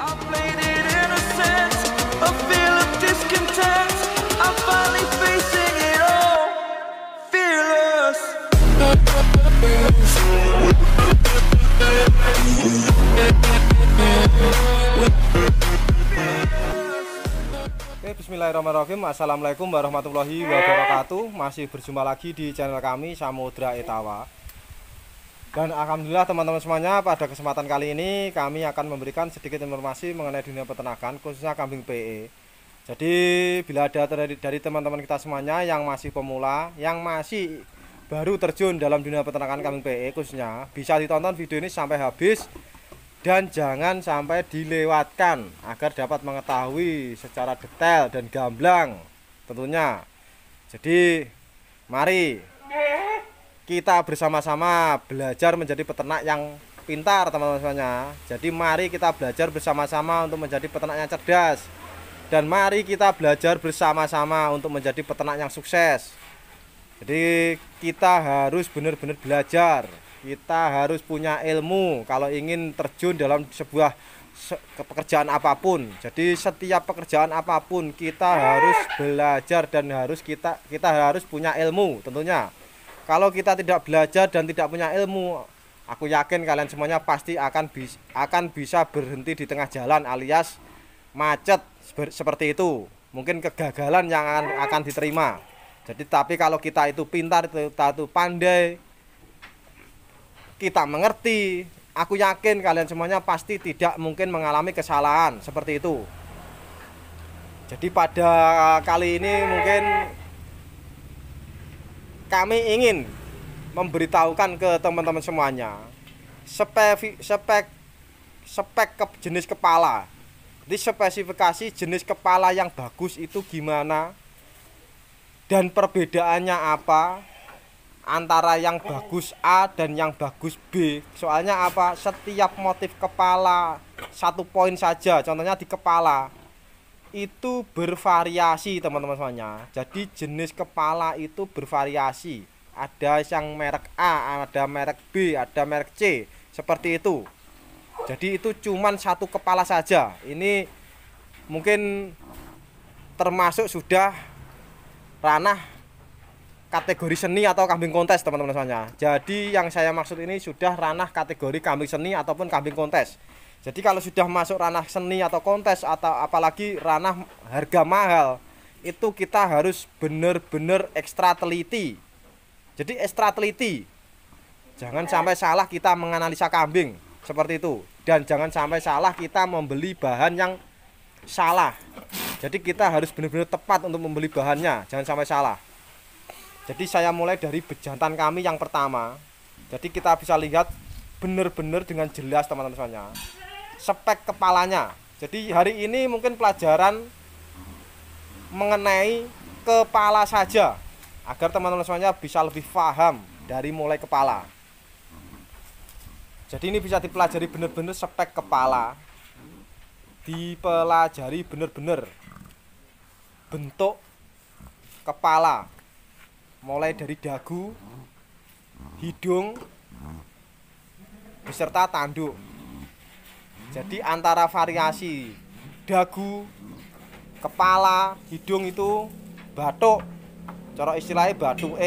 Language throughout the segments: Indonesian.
I played it innocent, a feel of discontent. I'm finally facing it all, fearless. Oke, bismillahirrahmanirrahim. Assalamualaikum warahmatullahi wabarakatuh. Masih berjumpa lagi di channel kami Samudra Etawa. Dan alhamdulillah teman-teman semuanya, pada kesempatan kali ini kami akan memberikan sedikit informasi mengenai dunia peternakan, khususnya kambing PE. Jadi bila ada dari teman-teman kita semuanya yang masih pemula, yang masih baru terjun dalam dunia peternakan kambing PE khususnya, bisa ditonton video ini sampai habis dan jangan sampai dilewatkan agar dapat mengetahui secara detail dan gamblang tentunya. Jadi mari kita bersama-sama belajar menjadi peternak yang pintar teman-teman semuanya. Jadi mari kita belajar bersama-sama untuk menjadi peternak yang cerdas. Dan mari kita belajar bersama-sama untuk menjadi peternak yang sukses. Jadi kita harus benar-benar belajar. Kita harus punya ilmu kalau ingin terjun dalam sebuah pekerjaan apapun. Jadi setiap pekerjaan apapun kita harus belajar dan kita harus punya ilmu tentunya. Kalau kita tidak belajar dan tidak punya ilmu, aku yakin kalian semuanya pasti akan bisa berhenti di tengah jalan alias macet seperti itu. Mungkin kegagalan yang akan diterima. Jadi tapi kalau kita itu pintar, kita itu pandai, kita mengerti, aku yakin kalian semuanya pasti tidak mungkin mengalami kesalahan seperti itu. Jadi pada kali ini mungkin kami ingin memberitahukan ke teman-teman semuanya spek jenis kepala. Jadi spesifikasi jenis kepala yang bagus itu gimana dan perbedaannya apa antara yang bagus A dan yang bagus B. Soalnya apa? Setiap motif kepala satu poin saja, contohnya di kepala itu bervariasi teman-teman semuanya. Jadi jenis kepala itu bervariasi. Ada yang merek A, ada merek B, ada merek C, seperti itu. Jadi itu cuman satu kepala saja. Ini mungkin termasuk sudah ranah kategori seni atau kambing kontes teman-teman semuanya. Jadi yang saya maksud ini sudah ranah kategori kambing seni ataupun kambing kontes. Jadi kalau sudah masuk ranah seni atau kontes atau apalagi ranah harga mahal, itu kita harus benar-benar ekstra teliti. Jadi ekstra teliti. Jangan sampai salah kita menganalisa kambing seperti itu. Dan jangan sampai salah kita membeli bahan yang salah. Jadi kita harus benar-benar tepat untuk membeli bahannya, jangan sampai salah. Jadi saya mulai dari bejantan kami yang pertama. Jadi kita bisa lihat benar-benar dengan jelas teman-teman semuanya spek kepalanya. Jadi hari ini mungkin pelajaran mengenai kepala saja agar teman-teman semuanya bisa lebih paham dari mulai kepala. Jadi ini bisa dipelajari benar-benar spek kepala, dipelajari benar-benar bentuk kepala mulai dari dagu, hidung beserta tanduk. Jadi antara variasi dagu, kepala, hidung itu batuk, cara istilahnya batuk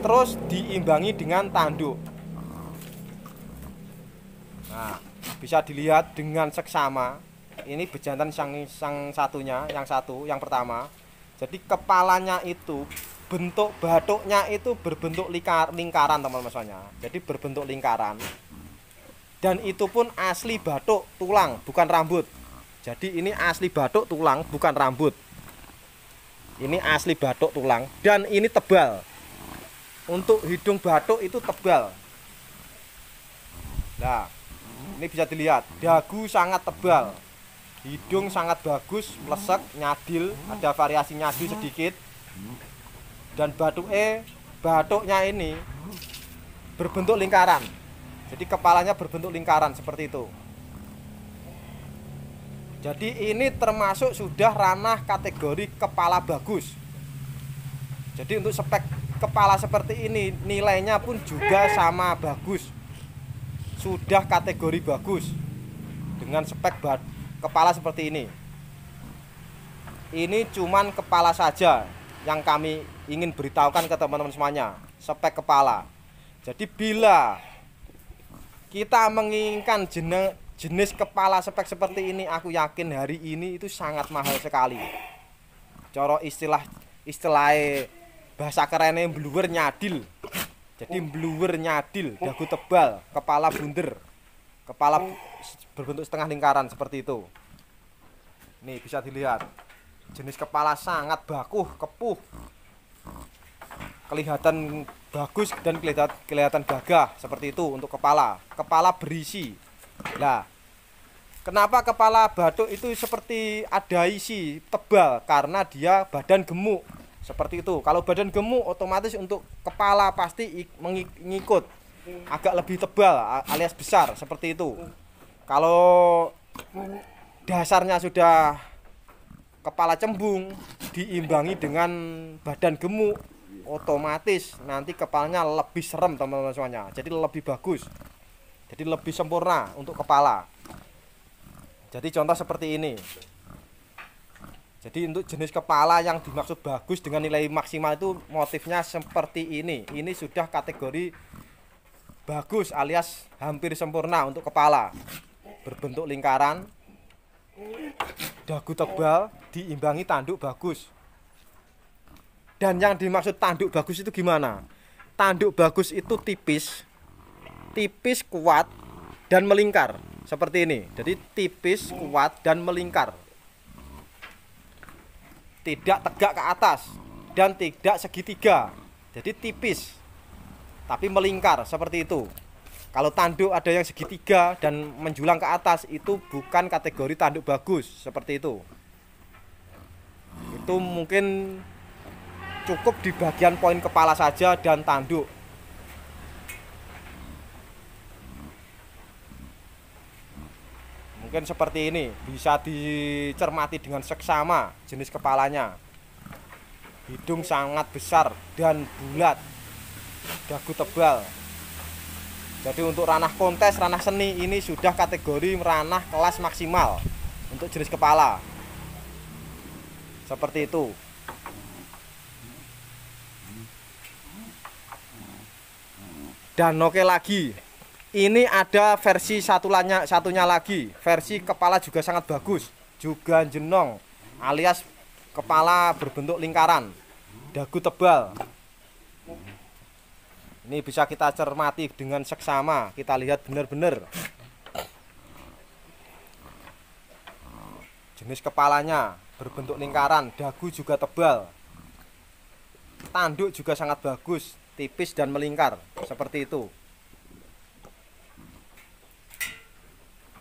terus diimbangi dengan tanduk. Nah, bisa dilihat dengan seksama. Ini bejantan yang satunya, yang pertama. Jadi kepalanya itu bentuk batuknya itu berbentuk lingkaran teman-teman semuanya. Jadi berbentuk lingkaran. Dan itu pun asli batuk tulang, bukan rambut. Jadi ini asli batuk tulang, bukan rambut. Ini asli batuk tulang dan ini tebal. Untuk hidung batuk itu tebal. Nah, ini bisa dilihat, dagu sangat tebal. Hidung sangat bagus, melesek, nyadil, ada variasi nyadil sedikit. Dan batuknya ini berbentuk lingkaran. Jadi kepalanya berbentuk lingkaran seperti itu. Jadi ini termasuk sudah ranah kategori kepala bagus. Jadi untuk spek kepala seperti ini nilainya pun juga sama bagus. Sudah kategori bagus. dengan spek kepala seperti ini. Ini cuman kepala saja yang kami ingin beritahukan ke teman-teman semuanya, spek kepala. Jadi bila kita menginginkan jenis kepala spek seperti ini, aku yakin hari ini itu sangat mahal sekali. Coro istilah bahasa kerennya bluwer nyadil. Jadi bluwer nyadil, dagu tebal, kepala bunder, kepala berbentuk setengah lingkaran seperti itu. Nih bisa dilihat. Jenis kepala sangat bakuh, kepuh, kelihatan bagus dan kelihatan gagah seperti itu untuk kepala berisi. Nah, kenapa kepala batuk itu seperti ada isi tebal? Karena dia badan gemuk seperti itu. Kalau badan gemuk otomatis untuk kepala pasti mengikut agak lebih tebal alias besar seperti itu. Kalau dasarnya sudah kepala cembung diimbangi dengan badan gemuk, otomatis nanti kepalanya lebih serem teman-teman semuanya. Jadi lebih bagus, jadi lebih sempurna untuk kepala. Jadi contoh seperti ini. Jadi untuk jenis kepala yang dimaksud bagus dengan nilai maksimal itu motifnya seperti ini. Ini sudah kategori bagus alias hampir sempurna untuk kepala. Berbentuk lingkaran, dagu tebal, diimbangi tanduk bagus. Dan yang dimaksud tanduk bagus itu gimana? Tanduk bagus itu tipis, kuat, dan melingkar. Seperti ini. Jadi tipis, kuat, dan melingkar. Tidak tegak ke atas dan tidak segitiga. Jadi tipis, tapi melingkar seperti itu. Kalau tanduk ada yang segitiga dan menjulang ke atas, itu bukan kategori tanduk bagus seperti itu. Itu mungkin cukup di bagian poin kepala saja dan tanduk. Mungkin seperti ini, bisa dicermati dengan seksama jenis kepalanya. Hidung sangat besar dan bulat, dagu tebal. Jadi untuk ranah kontes, ranah seni ini sudah kategori ranah kelas maksimal untuk jenis kepala. Seperti itu. Dan oke lagi, ini ada versi satunya lagi. Versi kepala juga sangat bagus, juga jenong alias kepala berbentuk lingkaran, dagu tebal. Ini bisa kita cermati dengan seksama, kita lihat benar-benar jenis kepalanya berbentuk lingkaran, dagu juga tebal, tanduk juga sangat bagus, tipis dan melingkar seperti itu.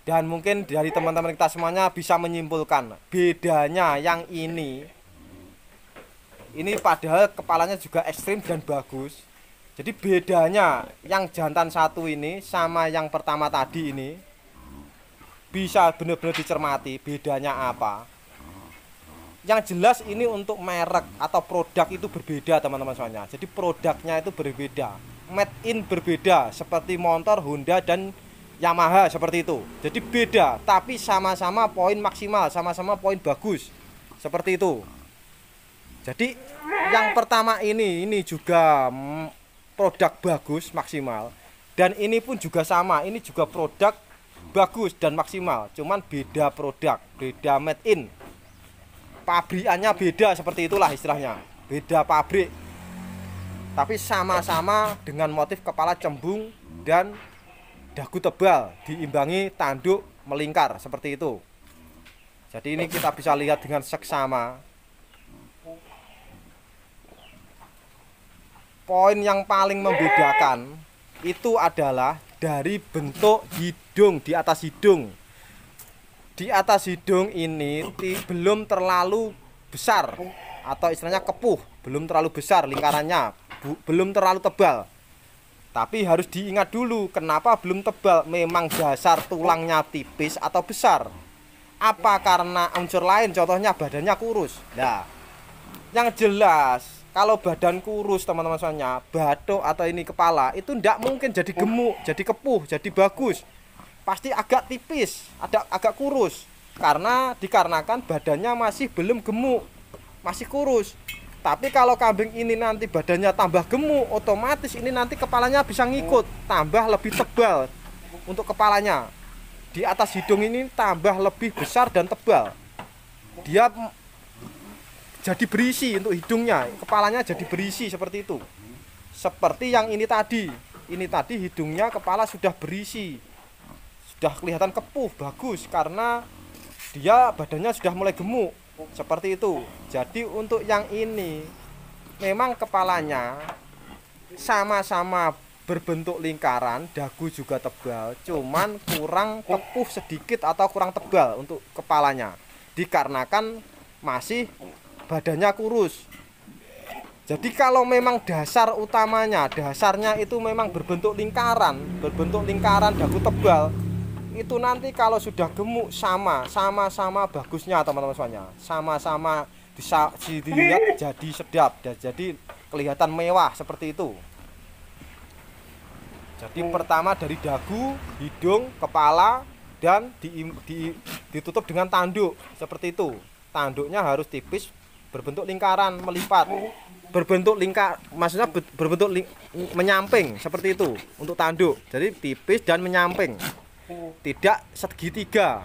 Dan mungkin dari teman-teman kita semuanya bisa menyimpulkan bedanya yang ini padahal kepalanya juga ekstrim dan bagus. Jadi bedanya yang jantan satu ini sama yang pertama tadi ini bisa benar-benar dicermati bedanya apa. Yang jelas ini untuk merek atau produk itu berbeda teman-teman semuanya. Jadi produknya itu berbeda, made in berbeda, seperti motor Honda dan Yamaha seperti itu. Jadi beda, tapi sama-sama poin maksimal, sama-sama poin bagus seperti itu. Jadi yang pertama ini juga produk bagus maksimal, dan ini pun juga sama, ini juga produk bagus dan maksimal, cuman beda produk, beda made in, pabrikannya beda, seperti itulah istilahnya, beda pabrik, tapi sama-sama dengan motif kepala cembung dan dagu tebal, diimbangi tanduk melingkar seperti itu. Jadi ini kita bisa lihat dengan seksama. Poin yang paling membedakan itu adalah dari bentuk hidung, di atas hidung. Di atas hidung ini belum terlalu besar atau istilahnya kepuh, belum terlalu besar lingkarannya, belum terlalu tebal. Tapi harus diingat dulu kenapa belum tebal, memang dasar tulangnya tipis atau besar. Apa karena unsur lain, contohnya badannya kurus. Nah, yang jelas kalau badan kurus teman-teman semuanya, batuk atau ini kepala itu tidak mungkin jadi gemuk, jadi kepuh, jadi bagus. pasti agak tipis, agak kurus, dikarenakan badannya masih belum gemuk, masih kurus. Tapi kalau kambing ini nanti badannya tambah gemuk, otomatis ini nanti kepalanya bisa ngikut, tambah lebih tebal untuk kepalanya. Di atas hidung ini tambah lebih besar dan tebal. Dia jadi berisi untuk hidungnya, kepalanya jadi berisi seperti itu. Seperti yang ini tadi. Ini tadi hidungnya, kepala sudah berisi. Sudah kelihatan kepuh, bagus karena dia badannya sudah mulai gemuk. Seperti itu. Jadi untuk yang ini memang kepalanya sama-sama berbentuk lingkaran, dagu juga tebal, cuman kurang kepuh sedikit atau kurang tebal untuk kepalanya, dikarenakan masih badannya kurus. Jadi kalau memang dasar utamanya, dasarnya itu memang berbentuk lingkaran, dagu tebal, itu nanti kalau sudah gemuk sama-sama bagusnya teman-teman semuanya, sama-sama bisa dilihat jadi sedap dan jadi kelihatan mewah seperti itu. Jadi pertama dari dagu, hidung, kepala, dan ditutup dengan tanduk seperti itu. Tanduknya harus tipis, berbentuk lingkaran, melipat, maksudnya berbentuk menyamping seperti itu untuk tanduk. Jadi tipis dan menyamping, tidak segitiga.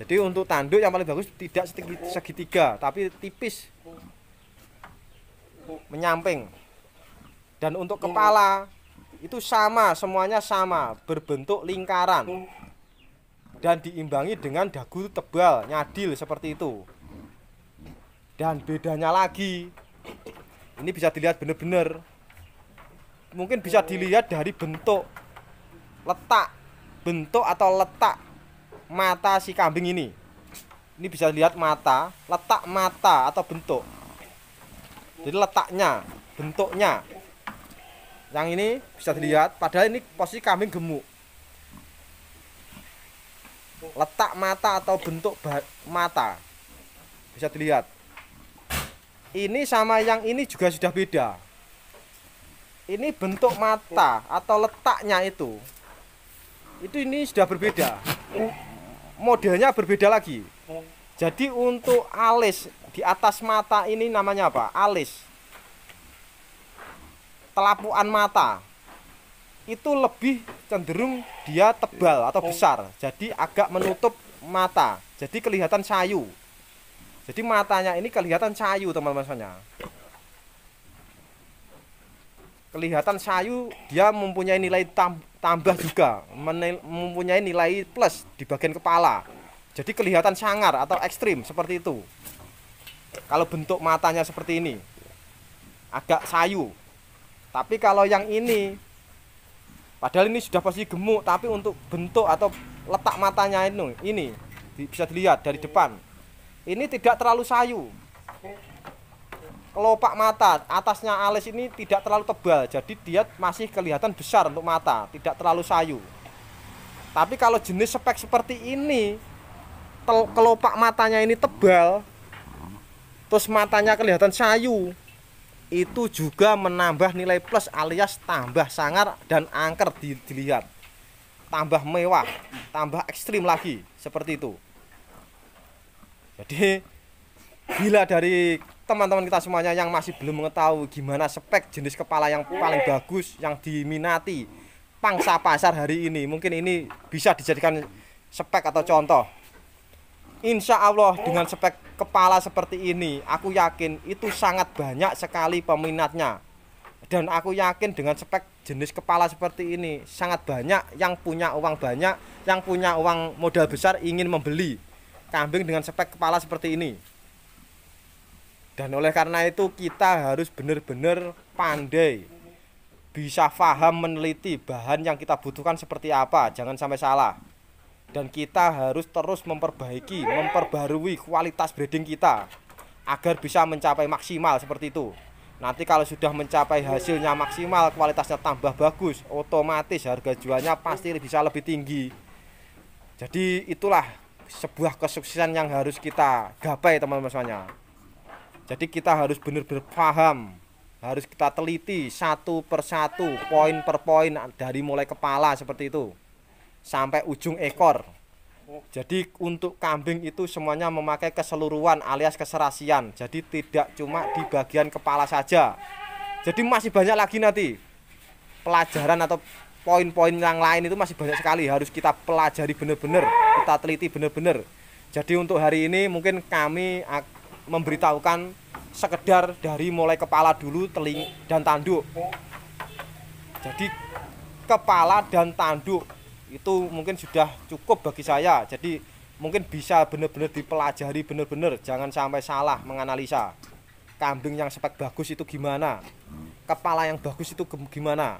Jadi untuk tanduk yang paling bagus tidak segitiga, tapi tipis, menyamping. Dan untuk kepala itu sama, semuanya sama, berbentuk lingkaran dan diimbangi dengan dagu tebal, nyadil seperti itu. Dan bedanya lagi, ini bisa dilihat benar-benar, mungkin bisa dilihat dari bentuk letak mata si kambing ini. Ini bisa dilihat letak mata atau bentuk. Jadi letaknya, bentuknya. Yang ini bisa dilihat, padahal ini posisi kambing gemuk. Letak mata atau bentuk mata bisa dilihat. Ini sama yang ini juga sudah beda. Ini bentuk mata atau letaknya itu ini sudah berbeda. Modelnya berbeda lagi. Jadi untuk alis di atas mata ini namanya apa? Alis. Telapuan mata itu lebih cenderung dia tebal atau besar, jadi agak menutup mata, jadi kelihatan sayu. Jadi matanya ini kelihatan sayu teman-teman semuanya. Kelihatan sayu, dia mempunyai nilai tambah juga, mempunyai nilai plus di bagian kepala. Jadi kelihatan sangar atau ekstrim seperti itu. Kalau bentuk matanya seperti ini, agak sayu. Tapi kalau yang ini, padahal ini sudah pasti gemuk, tapi untuk bentuk atau letak matanya ini bisa dilihat dari depan. Ini tidak terlalu sayu. Kelopak mata, atasnya alis ini tidak terlalu tebal, jadi dia masih kelihatan besar untuk mata, tidak terlalu sayu. Tapi kalau jenis spek seperti ini, kelopak matanya ini tebal, terus matanya kelihatan sayu, itu juga menambah nilai plus alias tambah sangar dan angker dilihat, tambah mewah, tambah ekstrim lagi seperti itu. Jadi bila dari teman-teman kita semuanya yang masih belum mengetahui gimana spek jenis kepala yang paling bagus yang diminati pangsa pasar hari ini, mungkin ini bisa dijadikan spek atau contoh. Insya Allah dengan spek kepala seperti ini, aku yakin itu sangat banyak sekali peminatnya. Dan aku yakin dengan spek jenis kepala seperti ini, sangat banyak yang punya uang banyak, yang punya uang modal besar ingin membeli kambing dengan spek kepala seperti ini. Dan oleh karena itu kita harus benar-benar pandai, bisa paham meneliti bahan yang kita butuhkan seperti apa, jangan sampai salah. Dan kita harus terus memperbaiki, memperbarui kualitas breeding kita agar bisa mencapai maksimal seperti itu. Nanti kalau sudah mencapai hasilnya maksimal, kualitasnya tambah bagus, otomatis harga jualnya pasti bisa lebih tinggi. Jadi itulah sebuah kesuksesan yang harus kita gapai teman-teman semuanya. Jadi kita harus benar-benar paham, harus kita teliti satu per satu, poin per poin dari mulai kepala seperti itu. sampai ujung ekor. Jadi untuk kambing itu semuanya memakai keseluruhan alias keserasian. Jadi tidak cuma di bagian kepala saja. Jadi masih banyak lagi nanti pelajaran atau poin-poin yang lain itu masih banyak sekali. Harus kita pelajari benar-benar, kita teliti benar-benar. Jadi untuk hari ini mungkin kami memberitahukan sekedar dari mulai kepala dulu, telinga dan tanduk. Jadi kepala dan tanduk itu mungkin sudah cukup bagi saya. Jadi mungkin bisa benar-benar dipelajari benar-benar, jangan sampai salah menganalisa. Kambing yang spek bagus itu gimana? Kepala yang bagus itu gimana?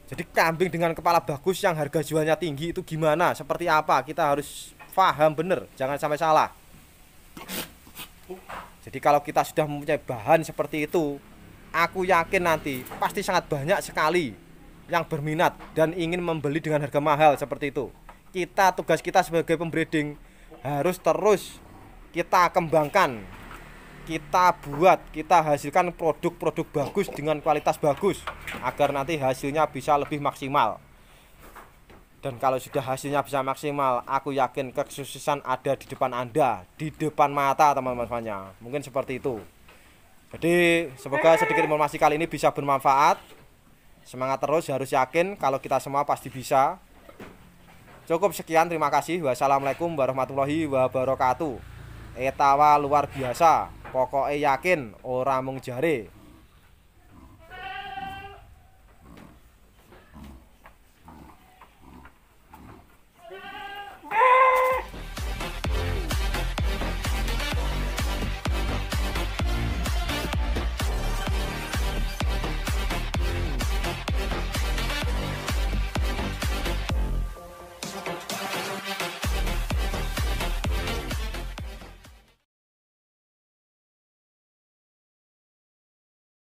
Jadi kambing dengan kepala bagus yang harga jualnya tinggi itu gimana? Seperti apa? Kita harus paham benar, jangan sampai salah. Jadi kalau kita sudah mempunyai bahan seperti itu, aku yakin nanti pasti sangat banyak sekali yang berminat dan ingin membeli dengan harga mahal seperti itu. Tugas kita sebagai pembreeding harus terus kita kembangkan, kita buat, kita hasilkan produk-produk bagus dengan kualitas bagus agar nanti hasilnya bisa lebih maksimal. Dan kalau sudah hasilnya bisa maksimal, aku yakin kesuksesan ada di depan Anda, di depan mata teman-teman semuanya. Mungkin seperti itu. Jadi semoga sedikit informasi kali ini bisa bermanfaat. Semangat terus, harus yakin kalau kita semua pasti bisa. Cukup sekian, terima kasih. Wassalamualaikum warahmatullahi wabarakatuh. Etawa luar biasa, pokoknya yakin, ora mung jare.